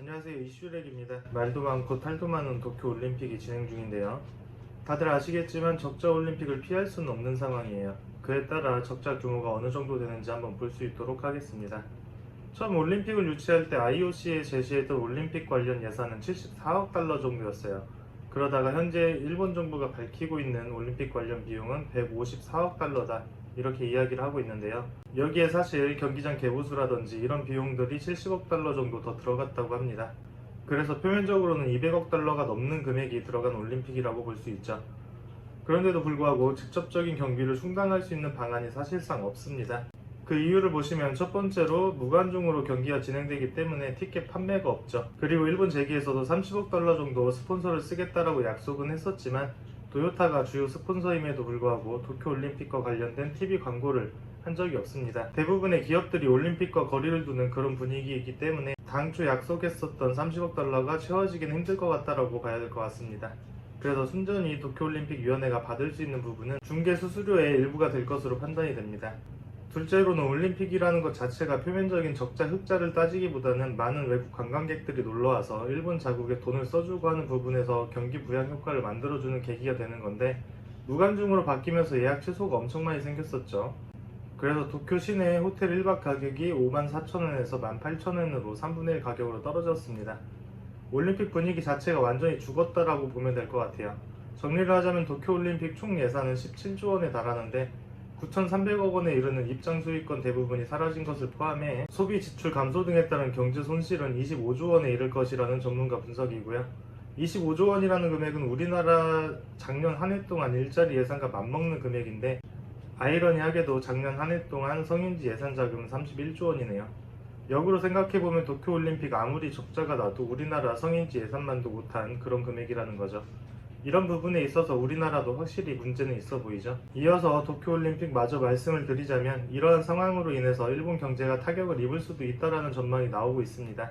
안녕하세요, 이슈렉입니다. 말도 많고 탈도 많은 도쿄올림픽이 진행 중인데요. 다들 아시겠지만 적자 올림픽을 피할 수는 없는 상황이에요. 그에 따라 적자 규모가 어느 정도 되는지 한번 볼 수 있도록 하겠습니다. 처음 올림픽을 유치할 때 IOC에 제시했던 올림픽 관련 예산은 74억 달러 정도였어요. 그러다가 현재 일본 정부가 밝히고 있는 올림픽 관련 비용은 154억 달러다, 이렇게 이야기를 하고 있는데요. 여기에 사실 경기장 개보수라든지 이런 비용들이 70억 달러 정도 더 들어갔다고 합니다. 그래서 표면적으로는 200억 달러가 넘는 금액이 들어간 올림픽이라고 볼 수 있죠. 그런데도 불구하고 직접적인 경비를 충당할 수 있는 방안이 사실상 없습니다. 그 이유를 보시면 첫 번째로 무관중으로 경기가 진행되기 때문에 티켓 판매가 없죠. 그리고 일본 재계에서도 30억 달러 정도 스폰서를 쓰겠다라고 약속은 했었지만 도요타가 주요 스폰서임에도 불구하고 도쿄올림픽과 관련된 TV 광고를 한 적이 없습니다. 대부분의 기업들이 올림픽과 거리를 두는 그런 분위기이기 때문에 당초 약속했었던 30억 달러가 채워지기는 힘들 것 같다라고 봐야 될 것 같습니다. 그래서 순전히 도쿄올림픽위원회가 받을 수 있는 부분은 중개 수수료의 일부가 될 것으로 판단이 됩니다. 둘째로는 올림픽이라는 것 자체가 표면적인 적자 흑자를 따지기보다는 많은 외국 관광객들이 놀러와서 일본 자국에 돈을 써주고 하는 부분에서 경기 부양 효과를 만들어주는 계기가 되는 건데, 무관중으로 바뀌면서 예약 취소가 엄청 많이 생겼었죠. 그래서 도쿄 시내 호텔 1박 가격이 54,000원에서 18,000원으로 3분의 1 가격으로 떨어졌습니다. 올림픽 분위기 자체가 완전히 죽었다라고 보면 될 것 같아요. 정리를 하자면 도쿄올림픽 총 예산은 17조 원에 달하는데 9,300억 원에 이르는 입장 수익권 대부분이 사라진 것을 포함해 소비 지출 감소 등에 따른 경제 손실은 25조 원에 이를 것이라는 전문가 분석이고요. 25조 원이라는 금액은 우리나라 작년 한 해 동안 일자리 예산과 맞먹는 금액인데, 아이러니하게도 작년 한 해 동안 성인지 예산 자금은 31조 원이네요. 역으로 생각해보면 도쿄올림픽 아무리 적자가 나도 우리나라 성인지 예산만도 못한 그런 금액이라는 거죠. 이런 부분에 있어서 우리나라도 확실히 문제는 있어 보이죠. 이어서 도쿄올림픽 마저 말씀을 드리자면, 이러한 상황으로 인해서 일본 경제가 타격을 입을 수도 있다라는 전망이 나오고 있습니다.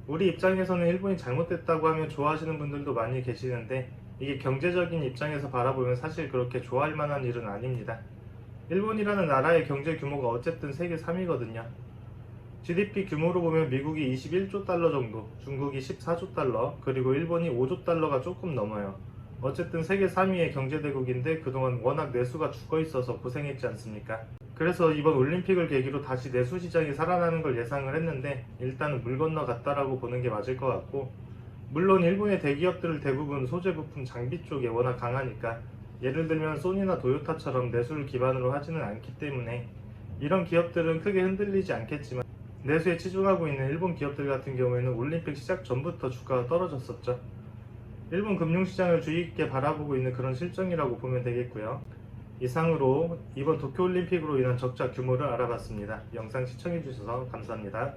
우리 입장에서는 일본이 잘못됐다고 하면 좋아하시는 분들도 많이 계시는데, 이게 경제적인 입장에서 바라보면 사실 그렇게 좋아할 만한 일은 아닙니다. 일본이라는 나라의 경제 규모가 어쨌든 세계 3위거든요. GDP 규모로 보면 미국이 21조 달러 정도, 중국이 14조 달러, 그리고 일본이 5조 달러가 조금 넘어요. 어쨌든 세계 3위의 경제대국인데 그동안 워낙 내수가 죽어있어서 고생했지 않습니까? 그래서 이번 올림픽을 계기로 다시 내수 시장이 살아나는 걸 예상을 했는데, 일단은 물 건너갔다라고 보는 게 맞을 것 같고, 물론 일본의 대기업들을 대부분 소재 부품 장비 쪽에 워낙 강하니까, 예를 들면 소니나 도요타처럼 내수를 기반으로 하지는 않기 때문에 이런 기업들은 크게 흔들리지 않겠지만, 내수에 치중하고 있는 일본 기업들 같은 경우에는 올림픽 시작 전부터 주가가 떨어졌었죠. 일본 금융시장을 주의 깊게 바라보고 있는 그런 실정이라고 보면 되겠고요. 이상으로 이번 도쿄올림픽으로 인한 적자 규모를 알아봤습니다. 영상 시청해주셔서 감사합니다.